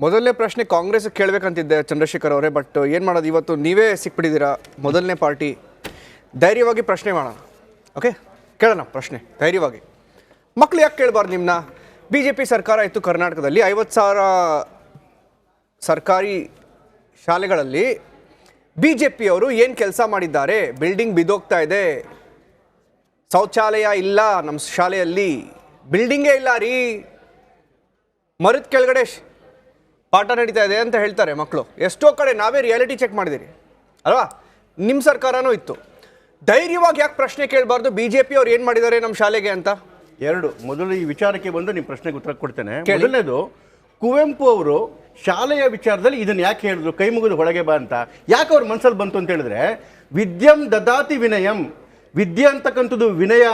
ಮೊದಲನೇ ಪ್ರಶ್ನೆ ಕಾಂಗ್ರೆಸ್ ಕೇಳಬೇಕಂತಿದ್ದೆ ಚಂದ್ರಶೇಖರ್ ಅವರೇ, ಬಟ್ ಏನು ಮಾಡೋದು, ಇವತ್ತು ನೀವೇ ಸಿಕ್ಬಿಟ್ಟಿದ್ದೀರಾ ಮೊದಲನೇ ಪಾರ್ಟಿ. ಧೈರ್ಯವಾಗಿ ಪ್ರಶ್ನೆ ಮಾಡೋಣ. ಓಕೆ, ಕೇಳೋಣ ಪ್ರಶ್ನೆ ಧೈರ್ಯವಾಗಿ. ಮಕ್ಕಳು ಯಾಕೆ ಕೇಳಬಾರ್ದು ನಿಮ್ಮನ್ನ? ಬಿ ಜೆ ಪಿ ಸರ್ಕಾರ ಇತ್ತು ಕರ್ನಾಟಕದಲ್ಲಿ, 50,000 ಸರ್ಕಾರಿ ಶಾಲೆಗಳಲ್ಲಿ ಬಿ ಜೆ ಪಿಯವರು ಏನು ಕೆಲಸ ಮಾಡಿದ್ದಾರೆ? ಬಿಲ್ಡಿಂಗ್ ಬಿದ್ದೋಗ್ತಾ ಇದೆ, ಶೌಚಾಲಯ ಇಲ್ಲ ನಮ್ಮ ಶಾಲೆಯಲ್ಲಿ, ಬಿಲ್ಡಿಂಗೇ ಇಲ್ಲ ರೀ, ಮರದ ಕೆಳಗಡೆ ಪಾಠ ನಡೀತಾ ಇದೆ ಅಂತ ಹೇಳ್ತಾರೆ ಮಕ್ಕಳು. ಎಷ್ಟೋ ಕಡೆ ನಾವೇ ರಿಯಾಲಿಟಿ ಚೆಕ್ ಮಾಡಿದ್ದೀರಿ ಅಲ್ವಾ? ನಿಮ್ಮ ಸರ್ಕಾರನೂ ಇತ್ತು. ಧೈರ್ಯವಾಗಿ ಯಾಕೆ ಪ್ರಶ್ನೆ ಕೇಳಬಾರ್ದು ಬಿ ಜೆ ಪಿ ಅವ್ರು ಏನು ಮಾಡಿದ್ದಾರೆ ನಮ್ಮ ಶಾಲೆಗೆ ಅಂತ? ಎರಡು, ಮೊದಲು ಈ ವಿಚಾರಕ್ಕೆ ಬಂದು ನಿಮ್ಮ ಪ್ರಶ್ನೆಗೆ ಉತ್ತರ ಕೊಡ್ತೇನೆ. ಮೊದಲನೇದು, ಕುವೆಂಪು ಅವರು ಶಾಲೆಯ ವಿಚಾರದಲ್ಲಿ ಇದನ್ನು ಯಾಕೆ ಹೇಳಿದ್ರು, ಕೈ ಮುಗಿದು ಒಳಗೆ ಬಾ ಅಂತ ಯಾಕೆ ಅವ್ರ ಮನಸ್ಸಲ್ಲಿ ಬಂತು ಅಂತ ಹೇಳಿದ್ರೆ, ವಿದ್ಯಂ ದದಾತಿ ವಿನಯಂ, ವಿದ್ಯೆ ಅಂತಕ್ಕಂಥದ್ದು ವಿನಯ,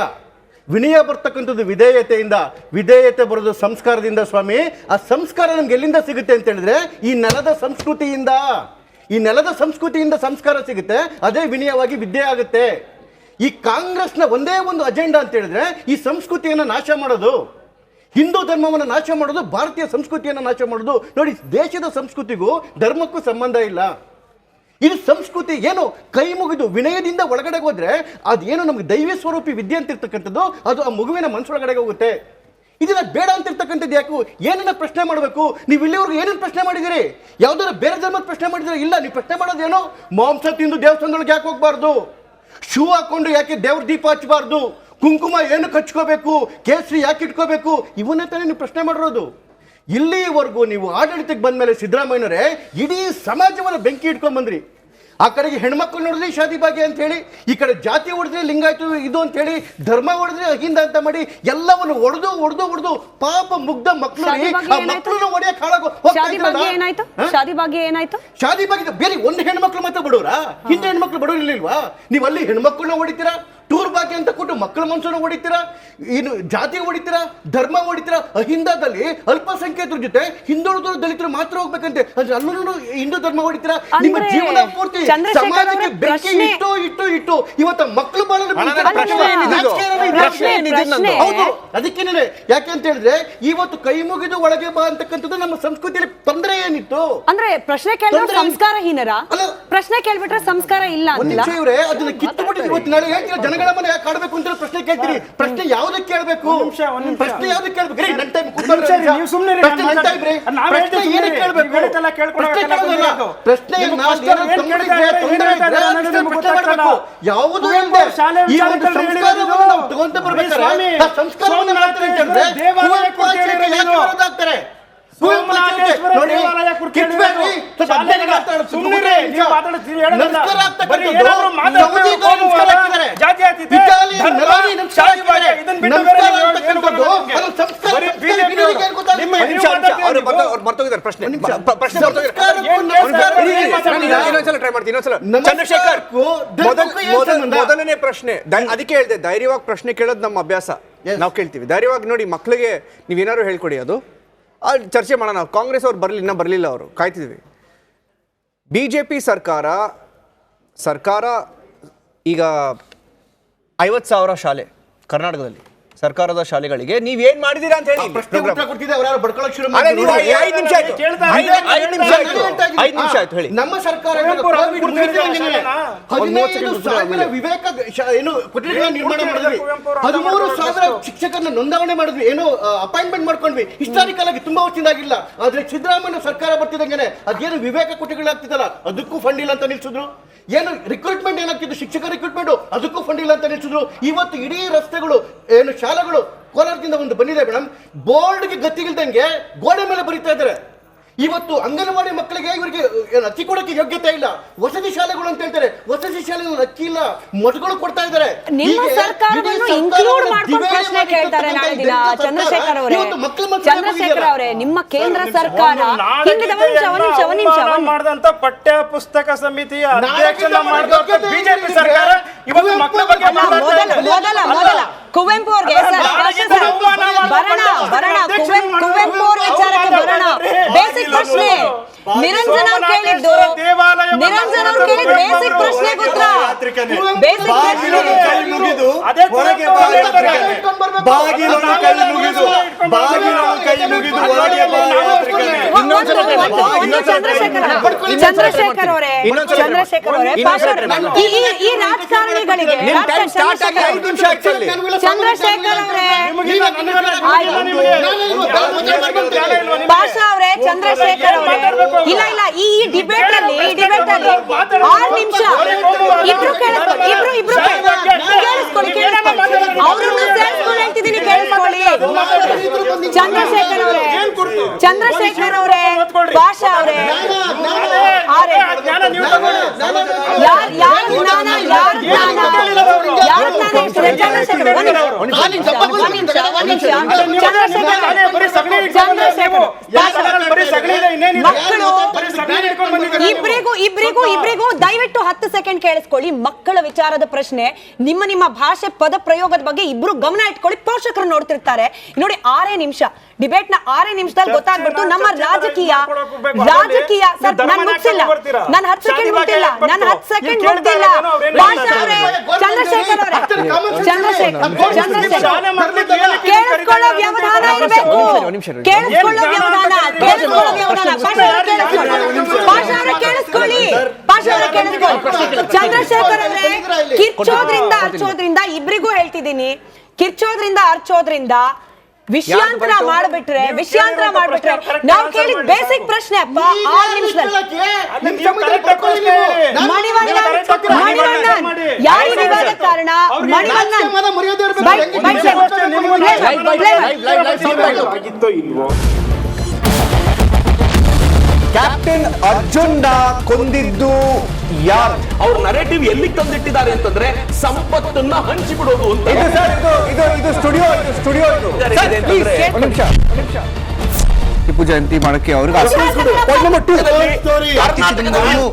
ವಿನಯ ಬರ್ತಕ್ಕಂಥದ್ದು ವಿಧೇಯತೆಯಿಂದ, ವಿಧೇಯತೆ ಬರೋದು ಸಂಸ್ಕಾರದಿಂದ. ಸ್ವಾಮಿ, ಆ ಸಂಸ್ಕಾರ ನಮ್ಗೆ ಎಲ್ಲಿಂದ ಸಿಗುತ್ತೆ ಅಂತ ಹೇಳಿದ್ರೆ ಈ ನೆಲದ ಸಂಸ್ಕೃತಿಯಿಂದ. ಈ ನೆಲದ ಸಂಸ್ಕೃತಿಯಿಂದ ಸಂಸ್ಕಾರ ಸಿಗುತ್ತೆ, ಅದೇ ವಿನಯವಾಗಿ ವಿದ್ಯೆ ಆಗುತ್ತೆ. ಈ ಕಾಂಗ್ರೆಸ್ನ ಒಂದೇ ಒಂದು ಅಜೆಂಡಾ ಅಂತ ಹೇಳಿದ್ರೆ ಈ ಸಂಸ್ಕೃತಿಯನ್ನು ನಾಶ ಮಾಡೋದು, ಹಿಂದೂ ಧರ್ಮವನ್ನು ನಾಶ ಮಾಡೋದು, ಭಾರತೀಯ ಸಂಸ್ಕೃತಿಯನ್ನು ನಾಶ ಮಾಡೋದು. ನೋಡಿ, ದೇಶದ ಸಂಸ್ಕೃತಿಗೂ ಧರ್ಮಕ್ಕೂ ಸಂಬಂಧ ಇಲ್ಲ. ಇದು ಸಂಸ್ಕೃತಿ ಏನು ಕೈ ಮುಗಿದು ವಿನಯದಿಂದ ಒಳಗಡೆ ಹೋದ್ರೆ ಅದೇನು ನಮ್ಗೆ ದೈವ ಸ್ವರೂಪಿ ವಿದ್ಯೆ ಅಂತಿರ್ತಕ್ಕಂಥದ್ದು ಅದು ಆ ಮಗುವಿನ ಮನಸ್ಸೊಳಗಡೆ ಹೋಗುತ್ತೆ. ಇದನ್ನ ಬೇಡ ಅಂತಿರ್ತಕ್ಕಂಥದ್ದು ಯಾಕೆ? ಏನನ್ನ ಪ್ರಶ್ನೆ ಮಾಡಬೇಕು? ನೀವು ಇಲ್ಲಿವರೆಗೂ ಏನೇನು ಪ್ರಶ್ನೆ ಮಾಡಿದಿರಿ? ಯಾವ್ದಾದ್ರು ಬೇರೆ ಧರ್ಮದ ಪ್ರಶ್ನೆ ಮಾಡಿದ್ರೆ ಇಲ್ಲ. ನೀವು ಪ್ರಶ್ನೆ ಮಾಡೋದೇನೋ, ಮಾಂಸ ತಿಂದು ದೇವಸ್ಥಾನದೊಳಗೆ ಯಾಕೆ ಹೋಗ್ಬಾರ್ದು, ಶೂ ಹಾಕೊಂಡು ಯಾಕೆ ದೇವ್ರ ದೀಪ ಹಚ್ಚಬಾರ್ದು, ಕುಂಕುಮ ಏನು ಹಚ್ಕೋಬೇಕು, ಕೇಸರಿ ಯಾಕೆ ಇಟ್ಕೋಬೇಕು, ಇವನ್ನೇ ತಾನೇ ನೀವು ಪ್ರಶ್ನೆ ಮಾಡಿರೋದು. ಇಲ್ಲಿವರೆಗೂ ನೀವು ಆಡಳಿತಕ್ಕೆ ಬಂದ ಮೇಲೆ ಸಿದ್ದರಾಮಯ್ಯನವರೇ ಇಡೀ ಸಮಾಜವನ್ನು ಬೆಂಕಿ ಇಟ್ಕೊಂಡ್ ಬಂದ್ರಿ. ಆ ಕಡೆಗೆ ಹೆಣ್ಮಕ್ಳು ನೋಡಿದ್ರೆ ಶಾದಿ ಭಾಗ್ಯ ಅಂತ ಹೇಳಿ, ಈ ಕಡೆ ಜಾತಿ ಹೊಡೆದ್ರೆ ಲಿಂಗಾಯತು ಇದು ಅಂತ ಹೇಳಿ, ಧರ್ಮ ಹೊಡೆದ್ರೆ ಅಹಿಂದ ಅಂತ ಮಾಡಿ ಎಲ್ಲವನ್ನು ಒಡೆದು ಒಡೆದು ಒಡೆದು ಪಾಪ ಮುಗ್ಧ ಮಕ್ಕಳು ಮಕ್ಕಳನ್ನು ಒಡೆಯಕ್ಕೆ ಹಾಳಾಗೋ. ಶಾದಿ ಭಾಗ್ಯ ಏನಾಯ್ತು? ಶಾದಿ ಭಾಗ್ಯ ಬೇರೆ ಒಂದು ಹೆಣ್ಮಕ್ಳು ಮಾತ್ರ ಬಡವರಾ? ಹಿಂದೆ ಹೆಣ್ಮಕ್ಳು ಬಡವರು ಇರ್ಲಿಲ್ವಾ? ನೀವು ಅಲ್ಲಿ ಹೆಣ್ಮಕ್ಳನ್ನ ಹೊಡಿತೀರಾ, ಟೂರ್ ಭಾಗ್ಯ ಅಂತ ಕೊಟ್ಟು ಮಕ್ಕಳ ಮನಸ್ಸನ್ನು ಹೊಡಿತೀರಾ, ಇನ್ನು ಜಾತಿ ಹೊಡಿತೀರಾ, ಧರ್ಮ ಹೊಡಿತೀರಾ. ಅಹಿಂದದಲ್ಲಿ ಅಲ್ಪಸಂಖ್ಯಾತರ ಜೊತೆ ಹಿಂದುಳಿದವರು ದಲಿತರು ಮಾತ್ರ ಹೋಗ್ಬೇಕಂತೆ, ಅಂದ್ರೆ ಅಲ್ಲೂ ಹಿಂದೂ ಧರ್ಮ ಹೊಡಿತೀರಾ. ನಿಮ್ಮ ಜೀವನ ಪೂರ್ತಿ ಸಮಾಜಕ್ಕೆ ಬೆಂಕಿ ಇಟ್ಟು ಇಟ್ಟು ಇಟ್ಟು ಇವತ್ತು ಮಕ್ಕಳು ಬಾಳಲು ಹೌದು. ಅದಕ್ಕೇನೆ ಯಾಕೆ ಅಂತ ಹೇಳಿದ್ರೆ ಇವತ್ತು ಕೈ ಮುಗಿದು ಒಳಗೆ ಬಾ ಅಂತಕ್ಕಂಥದ್ದು ನಮ್ಮ ಸಂಸ್ಕೃತಿಯಲ್ಲಿ ತೊಂದರೆ ಏನಿತ್ತು ಅಂದ್ರೆ ಪ್ರಶ್ನೆ ಕೇಳಿದ್ರೆ ಸಂಸ್ಕಾರಹೀನರ, ಪ್ರಶ್ನೆ ಕೇಳ್ಬಿಟ್ರೆ ಸಂಸ್ಕಾರ ಇಲ್ಲ ಅಂತ ಇವ್ರೆ ಅದನ್ನ ಕಿತ್ತುಬಿಟ್ಟು ಇವತ್ತು ನಾಳೆ ಹೇಳ್ತೀರಾ ಜನಗಳ ಮನೆ ಯಾಕೆ ಆಡ್ಬೇಕು ಅಂತ ಪ್ರಶ್ನೆ ಕೇಳ್ತೀರಿ. ಪ್ರಶ್ನೆ ಯಾವ್ದಕ್ಕೆ ಕೇಳ್ಬೇಕು? ಪ್ರಶ್ನೆ ಯಾವ್ದಕ್ಕೆ ಕೇಳ್ಬೇಕು? ನನ್ನ ಟೈಮ್ ಪ್ರಶ್ನೆ ಏನಕ್ಕೆ ಕೇಳ್ಬೇಕು? ಪ್ರಶ್ನೆ ಯಾವುದು ಈ ಒಂದು ಸಂಸ್ಕಾರವನ್ನು ನಾವು ತಗೊಂತ ಬರ್ಬೇಕಾದ್ರೆ ಸಂಸ್ಕಾರವನ್ನು ಮಾಡ್ತಾರೆ ಅಂತಂದ್ರೆ ದೇವಾಲಯಕ್ಕಾಗ್ತಾರೆ. ಚಂದ್ರಶೇಖರ್, ಮೊದಲನೇ ಪ್ರಶ್ನೆ ಅದಕ್ಕೆ ಹೇಳಿದೆ, ಧೈರ್ಯವಾಗಿ ಪ್ರಶ್ನೆ ಕೇಳೋದು ನಮ್ಮ ಅಭ್ಯಾಸ, ನಾವು ಕೇಳ್ತೀವಿ ಧೈರ್ಯವಾಗಿ. ನೋಡಿ, ಮಕ್ಕಳಿಗೆ ನೀವೇನಾದ್ರು ಹೇಳ್ಕೊಡಿ, ಅದು ಚರ್ಚೆ ಮಾಡೋಣ. ಕಾಂಗ್ರೆಸ್ ಅವ್ರು ಬರಲಿ, ಇನ್ನೂ ಬರಲಿಲ್ಲ, ಅವರು ಕಾಯ್ತಿದ್ವಿ. ಬಿ ಜೆ ಪಿ ಸರ್ಕಾರ ಈಗ 50,000 ಶಾಲೆ ಕರ್ನಾಟಕದಲ್ಲಿ ಸರ್ಕಾರದ ಶಾಲೆಗಳಿಗೆ ನೀವೇನ್ ಮಾಡಿದೀರಾ ಅಂತ ಹೇಳಿ ನಮ್ಮ ಸರ್ಕಾರ ವಿವೇಕ ಏನು ನಿರ್ಮಾಣ ಮಾಡಿದ್ವಿ, 13,000 ಶಿಕ್ಷಕರನ್ನ ನೋಂದಾವಣೆ ಮಾಡಿದ್ವಿ, ಏನು ಅಪಾಯಿಂಟ್ಮೆಂಟ್ ಮಾಡ್ಕೊಂಡ್ವಿ. ಹಿಸ್ಟಾರಿಕಲ್ ಆಗಿ ತುಂಬಾ ವರ್ಷದಿಂದಾಗಿಲ್ಲ. ಆದ್ರೆ ಸಿದ್ದರಾಮಯ್ಯ ಸರ್ಕಾರ ಬರ್ತಿದಂಗೆ ಅದೇನು ವಿವೇಕ ಕುಟಿಗಳಾಗ್ತಿದಲ್ಲ ಅದಕ್ಕೂ ಫಂಡ್ ಇಲ್ಲ ಅಂತ ನಿಲ್ಸಿದ್ರು. ಏನು ರಿಕ್ರೂಟ್ಮೆಂಟ್ ಏನಾಗ್ತಿದ್ದು, ಶಿಕ್ಷಕ ರಿಕ್ರೂಟ್ಮೆಂಟ್, ಅದಕ್ಕೂ ಫಂಡ್ ಇಲ್ಲ ಅಂತ ನಿಲ್ಸಿದ್ರು. ಇವತ್ತು ಇಡೀ ರಸ್ತೆಗಳು ಏನು ಶಾಲೆಗಳು ಕೋಲಾರದಿಂದ ಒಂದು ಬಂದಿದೆ ಮೇಡಮ್, ಬೋರ್ಡ್ಗೆ ಗತಿಗಿಲ್ದಂಗೆ ಗೋಡೆ ಮೇಲೆ ಬರೀತಾ ಇದ್ದಾರೆ. ಇವತ್ತು ಅಂಗನವಾಡಿ ಮಕ್ಕಳಿಗೆ ಇವರಿಗೆ ಅಕ್ಕಿ ಕೊಡೋಕೆ ಯೋಗ್ಯತೆ ಇಲ್ಲ. ವಸತಿ ಶಾಲೆಗಳು ಅಂತ ಹೇಳ್ತಾರೆ, ವಸತಿ ಶಾಲೆಗಳು ಅಕ್ಕಿ ಇಲ್ಲ, ಮೊಟ್ಟಗಳು ಕೊಡ್ತಾ ಇದ್ದಾರೆ. ಚಂದ್ರಶೇಖರ್ ಅವರೇ, ನಿಮ್ಮ ಕೇಂದ್ರ ಸರ್ಕಾರ ಮಾಡಿದಂತ ಪಠ್ಯ ಪುಸ್ತಕ ಸಮಿತಿಯ ಅಧ್ಯಕ್ಷನ ಮಾಡಿದಂತ ಬಿಜೆಪಿ ಸರ್ಕಾರ ಇವತ್ತು ಮಕ್ಕಳ ಬಗ್ಗೆ ಕುವೆಂಪು ಅವ್ರಿಗೆ ಕುವೆಂಪು ಅವ್ರ ವಿಚಾರಕ್ಕೆ ಬರೋಣ. ಬೇಸಿಕ್ ಪ್ರಶ್ನೆ ನಿರಂಜನ ಕೇಳಿದ್ದು ನಿರಂಜನ್ ಅವ್ರು ಕೇಳಿದ ಬೇಸಿಕ್ ಪ್ರಶ್ನೆಗೆ ಉತ್ತರ. ಬೇಸಿಕ್ ಬಾಗಿಲೊಳಗೆ ಕೈ ಮುಗಿದು ಅದೇ ಹೊರಗೆ ಬಾ ಯಾತ್ರಿಕನೇ. ಬಾಗಿಲೊಳಗೆ ಕೈ ಮುಗಿದು ಬಾಗಿಲೊಳಗೆ ಕೈ ಮುಗಿದು ಹೊರಗೆ ಬಾ ಯಾತ್ರಿಕನೇ. ಚಂದ್ರಶೇಖರ್ ಅವರೇ ಈ ರಾಜಕಾರಣಿಗಳಿಗೆ ಚಂದ್ರಶೇಖರ್ ಅವರೇ ಭಾಷಾ ಅವರೇ ಚಂದ್ರಶೇಖರ್ ಅವರೇ ಇಲ್ಲ ಈ ಡಿಬೇಟ್ ಅಲ್ಲಿ 6 ನಿಮಿಷ ಇಬ್ರು ಕೇಳಿಸ್ಕೊಳ್ಳಿ ಅವ್ರನ್ನು ಸೇರಿಸ್ಕೊಂಡು ಹೇಳ್ತಿದ್ದೀನಿ ಕೇಳಿಸ್ಕೊಳ್ಳಿ. ಚಂದ್ರಶೇಖರ್ ಅವರೇ ಭಾಷಾ ಅವರೇ ಇಬ್ರಿಗೂ ದಯವಿಟ್ಟು 10 ಸೆಕೆಂಡ್ ಕೇಳಿಸ್ಕೊಳ್ಳಿ. ಮಕ್ಕಳ ವಿಚಾರದ ಪ್ರಶ್ನೆ, ನಿಮ್ಮ ಭಾಷೆ ಪದ ಪ್ರಯೋಗದ ಬಗ್ಗೆ ಇಬ್ರು ಗಮನ ಇಟ್ಕೊಳ್ಳಿ. ಪೋಷಕರು ನೋಡ್ತಿರ್ತಾರೆ. ನೋಡಿ 6 ನಿಮಿಷ ಡಿಬೇಟ್ ನ 6 ನಿಮಿಷದಲ್ಲಿ ಗೊತ್ತಾಗ್ಬಿಟ್ಟು ನಮ್ಮ ರಾಜಕೀಯ ಸರ್ ನಾನು ಮುಗಿಸಿಲ್ಲ, ನಾನು 10 ಸೆಕೆಂಡ್ ಮುಗಿಲ್ಲ. ಭಾಷಾ ಅವರೇ ಚಂದ್ರಶೇಖರ್ ಅವರೇ ಕೇಳಿಸ್ಕೊಳ್ಳೋ ವ್ಯವಧಾನ ಇರಬೇಕು. ಕೇಳಿಸ್ಕೊಳ್ಳೋ ವ್ಯವಧಾನ ಭಾಷಾ ಅವರೇ ಕೇಳಿಸ್ಕೊಳ್ಳಿ. ಚಂದ್ರಶೇಖರ್ ಅವರೇ ಕಿರ್ಚೋದ್ರಿಂದ ಇಬ್ರಿಗೂ ಹೇಳ್ತಿದ್ದೀನಿ, ಕಿರ್ಚೋದ್ರಿಂದ ಅರ್ಚೋದ್ರಿಂದ ವಿಷಯಾಂತರ ಮಾಡ್ಬಿಟ್ರೆ ನಾವು ಕೇಳಿದ ಬೇಸಿಕ್ ಪ್ರಶ್ನೆ ಅಪ್ಪ 6 ನಿಮಿಷದಲ್ಲಿ ಮಣಿವಣ್ಣನ್ ಯಾರು ವಿವಾದ ಕಾರಣ? ಕ್ಯಾಪ್ಟನ್ ಅರ್ಜುನ್ ಕೊಂದಿದ್ದು ಯಾರು? ಅವ್ರ ನರೇಟಿವ್ ಎಲ್ಲಿ ತಂದಿಟ್ಟಿದ್ದಾರೆ ಅಂತಂದ್ರೆ ಸಂಪತ್ತನ್ನ ಹಂಚಿಬಿಡೋದು ಅಂತ. ಇದು ಸ್ಟುಡಿಯೋ ಟಿಪ್ಪು ಜಯಂತಿ ಮಾಡಕ್ಕೆ ಅವ್ರಿಗೆ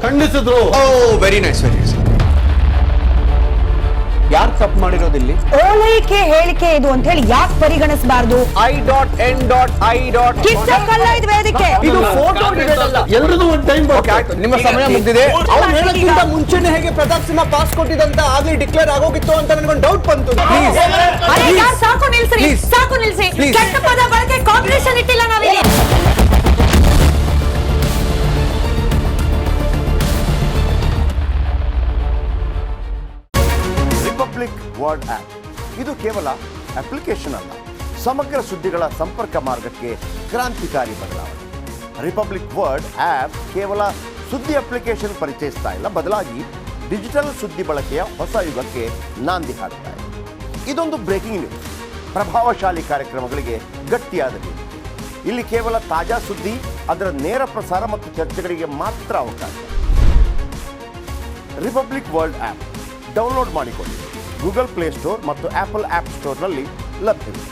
ಖಂಡಿಸಿದ್ರು. Very nice. ಯಾರು ತಪ್ಪು ಮಾಡಿರೋದಿಲ್ಲಿ? ಓಲೈಕೆ ಹೇಳಿಕೆ ಇದು ಅಂತ ಹೇಳಿ ಯಾಕೆ ಪರಿಗಣಿಸಬಾರ್ದು? ಕಿಚ್ಚಕ್ಕಲ್ಲ ಇದು ವೇದಿಕೆ. ಇದು ಫೋಟೋ ಎಲ್ರಿಗೂ ಒಂದು ಟೈಮ್ ನಿಮ್ಮ ಸಮಯ ಮುಗಿದಿದೆ. ಅವ್ರು ಹೇಳಕ್ಕಿಂತ ಮುಂಚೆನೆ ಹೇಗೆ ಪ್ರತಾಪ್ ಸಿಂಹ ಪಾಸ್ ಕೊಟ್ಟಿದಂತ ಆಗ್ಲಿ ಡಿಕ್ಲೇರ್ ಆಗೋಗಿತ್ತು ಅಂತ ನನಗೊಂದು ಡೌಟ್ ಬಂತು. ಸಾಕು ನಿಲ್ಸಿ. ಕೆಟ್ಟ ಪದ ಬಳಕೆ ಕಾಂಬಿನೇಷನ್ ಇಟ್ಟಿಲ್ಲ ನಾವಿಲ್ಲಿ. ರಿಪಬ್ಲಿಕ್ ವರ್ಡ್ ಆಪ್ ಇದು ಕೇವಲ ಅಪ್ಲಿಕೇಶನ್ ಅಲ್ಲ, ಸಮಗ್ರ ಸುದ್ದಿಗಳ ಸಂಪರ್ಕ ಮಾರ್ಗಕ್ಕೆ ಕ್ರಾಂತಿಕಾರಿ ಬದಲಾವಣೆ. ರಿಪಬ್ಲಿಕ್ ವರ್ಡ್ ಆಪ್ ಕೇವಲ ಸುದ್ದಿ ಅಪ್ಲಿಕೇಶನ್ ಪರಿಚಯಿಸ್ತಾ ಇಲ್ಲ, ಬದಲಾಗಿ ಡಿಜಿಟಲ್ ಸುದ್ದಿ ಬಳಕೆಯ ಹೊಸ ಯುಗಕ್ಕೆ ನಾಂದಿ ಹಾಡ್ತಾ ಇದೆ. ಇದೊಂದು ಬ್ರೇಕಿಂಗ್ ನ್ಯೂಸ್, ಪ್ರಭಾವಶಾಲಿ ಕಾರ್ಯಕ್ರಮಗಳಿಗೆ ಗಟ್ಟಿಯಾದ ವೇದಿಕೆ. ಇಲ್ಲಿ ಕೇವಲ ತಾಜಾ ಸುದ್ದಿ, ಅದರ ನೇರ ಪ್ರಸಾರ ಮತ್ತು ಚರ್ಚೆಗಳಿಗೆ ಮಾತ್ರ ಅವಕಾಶ. ರಿಪಬ್ಲಿಕ್ ವರ್ಲ್ಡ್ ಆಪ್ ಡೌನ್ಲೋಡ್ ಮಾಡಿಕೊಳ್ಳಿ. ಗೂಗಲ್ ಪ್ಲೇಸ್ಟೋರ್ ಮತ್ತು ಆಪಲ್ ಆಪ್ ಸ್ಟೋರ್ನಲ್ಲಿ ಲಭ್ಯವಿದೆ.